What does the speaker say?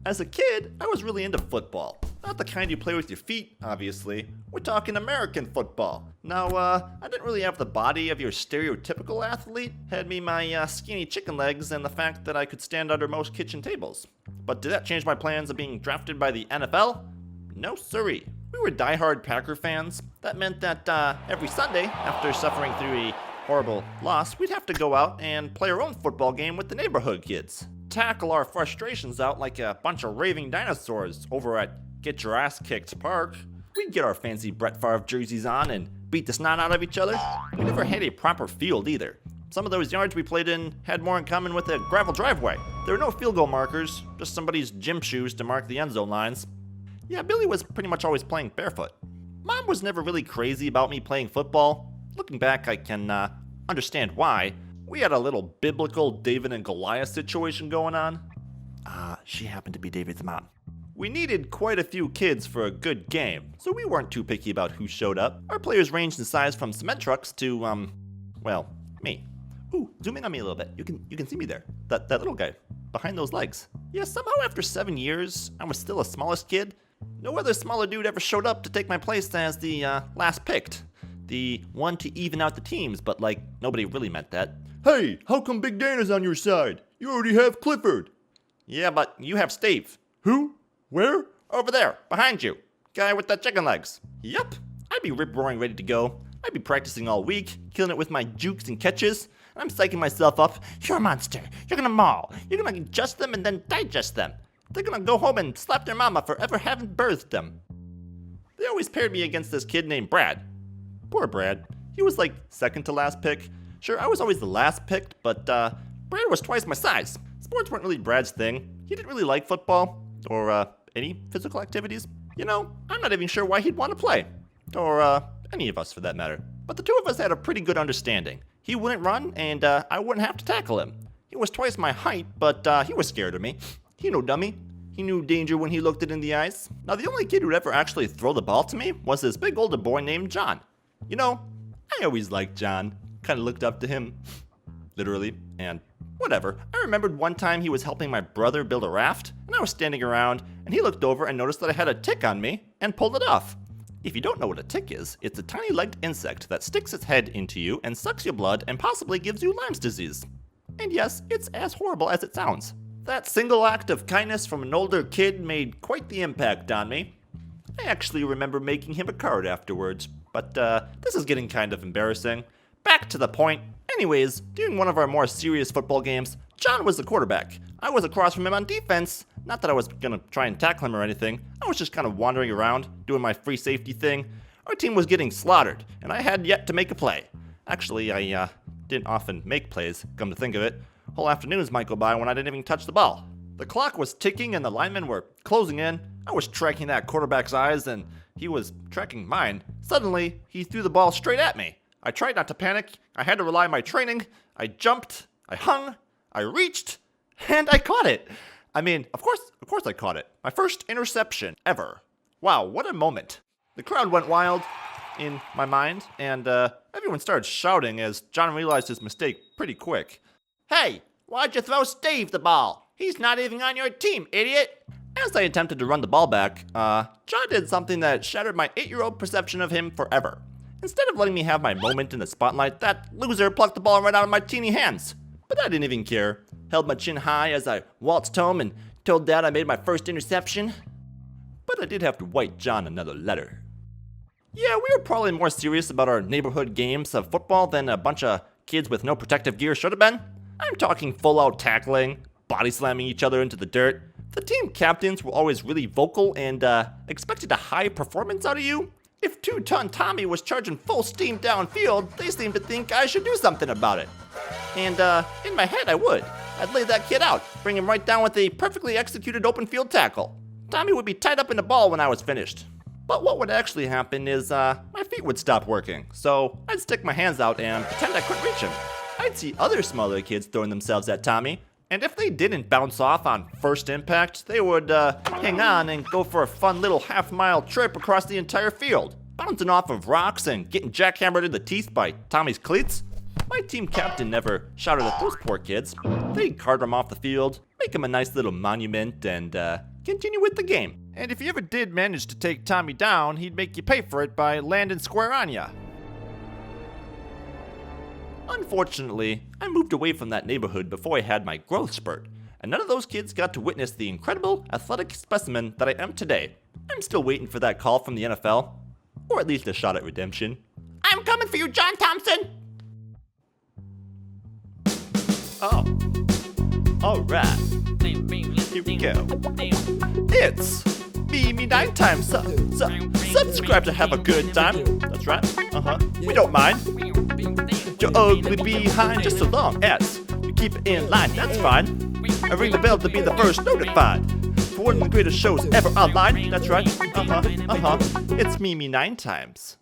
As a kid, I was really into football. Not the kind you play with your feet, obviously. We're talking American football. Now, I didn't really have the body of your stereotypical athlete. Had me my skinny chicken legs and the fact that I could stand under most kitchen tables. But did that change my plans of being drafted by the NFL? No siree. We were diehard Packer fans. That meant that every Sunday, after suffering through a horrible loss, we'd have to go out and play our own football game with the neighborhood kids. Tackle our frustrations out like a bunch of raving dinosaurs over at Get Your Ass Kicked Park. We'd get our fancy Brett Favre jerseys on and beat the snot out of each other. We never had a proper field either. Some of those yards we played in had more in common with a gravel driveway. There were no field goal markers, just somebody's gym shoes to mark the end zone lines. Yeah, Billy was pretty much always playing barefoot. Mom was never really crazy about me playing football. Looking back, I can understand why. We had a little biblical David and Goliath situation going on. She happened to be David's mom. We needed quite a few kids for a good game, so we weren't too picky about who showed up. Our players ranged in size from cement trucks to, well, me. Ooh, zoom in on me a little bit. You can see me there. That little guy behind those legs. Yeah, somehow after 7 years, I was still the smallest kid. No other smaller dude ever showed up to take my place as the last picked. The one to even out the teams, but like, nobody really meant that. Hey, how come Big Dan is on your side? You already have Clifford. Yeah, but you have Steve. Who? Where? Over there, behind you. Guy with the chicken legs. Yep. I'd be rip-roaring ready to go. I'd be practicing all week, killing it with my jukes and catches. I'm psyching myself up. You're a monster. You're gonna maul. You're gonna ingest them and then digest them. They're gonna go home and slap their mama for ever having birthed them. They always paired me against this kid named Brad. Poor Brad. He was like second to last pick. Sure, I was always the last picked, but Brad was twice my size. Sports weren't really Brad's thing. He didn't really like football, or any physical activities. You know, I'm not even sure why he'd want to play. Or any of us for that matter. But the two of us had a pretty good understanding. He wouldn't run, and I wouldn't have to tackle him. He was twice my height, but he was scared of me. He no dummy. He knew danger when he looked it in the eyes. Now, the only kid who'd ever actually throw the ball to me was this big older boy named John. You know, I always liked John. Kind of looked up to him, literally, and whatever. I remembered one time he was helping my brother build a raft, and I was standing around, and he looked over and noticed that I had a tick on me, and pulled it off. If you don't know what a tick is, it's a tiny legged insect that sticks its head into you and sucks your blood and possibly gives you Lyme's disease. And yes, it's as horrible as it sounds. That single act of kindness from an older kid made quite the impact on me. I actually remember making him a card afterwards, but this is getting kind of embarrassing. Back to the point. Anyways, during one of our more serious football games, John was the quarterback. I was across from him on defense. Not that I was gonna try and tackle him or anything. I was just kind of wandering around, doing my free safety thing. Our team was getting slaughtered, and I had yet to make a play. Actually, I didn't often make plays, come to think of it. Whole afternoons might go by when I didn't even touch the ball. The clock was ticking and the linemen were closing in. I was tracking that quarterback's eyes, and he was tracking mine. Suddenly, he threw the ball straight at me. I tried not to panic. I had to rely on my training. I jumped, I hung, I reached, and I caught it. I mean, of course I caught it. My first interception ever. Wow, what a moment. The crowd went wild in my mind, and everyone started shouting as John realized his mistake pretty quick. Hey, why'd you throw Steve the ball? He's not even on your team, idiot. As I attempted to run the ball back, John did something that shattered my 8-year-old perception of him forever. Instead of letting me have my moment in the spotlight, that loser plucked the ball right out of my teeny hands. But I didn't even care. Held my chin high as I waltzed home and told Dad I made my first interception. But I did have to write John another letter. Yeah, we were probably more serious about our neighborhood games of football than a bunch of kids with no protective gear should have been. I'm talking full-out tackling, body slamming each other into the dirt. The team captains were always really vocal and expected a high performance out of you. If 2-ton Tommy was charging full steam downfield, they seemed to think I should do something about it. And in my head I would. I'd lay that kid out, bring him right down with a perfectly executed open field tackle. Tommy would be tied up in the ball when I was finished. But what would actually happen is my feet would stop working, so I'd stick my hands out and pretend I couldn't reach him. I'd see other smaller kids throwing themselves at Tommy, and if they didn't bounce off on first impact, they would hang on and go for a fun little half-mile trip across the entire field, bouncing off of rocks and getting jackhammered in the teeth by Tommy's cleats. My team captain never shouted at those poor kids. They'd cart them off the field, make them a nice little monument, and continue with the game. And if you ever did manage to take Tommy down, he'd make you pay for it by landing square on ya. Unfortunately, I moved away from that neighborhood before I had my growth spurt, and none of those kids got to witness the incredible athletic specimen that I am today. I'm still waiting for that call from the NFL, or at least a shot at redemption. I'm coming for you, John Thompson! Oh. Alright. Here we go. It's Me 9 times. Subscribe to have a good time. That's right. We don't mind. Your ugly behind, just so long as you keep it in line, that's fine. I ring the bell to be the first notified for one of the greatest shows ever online. That's right. It's Me 9 times.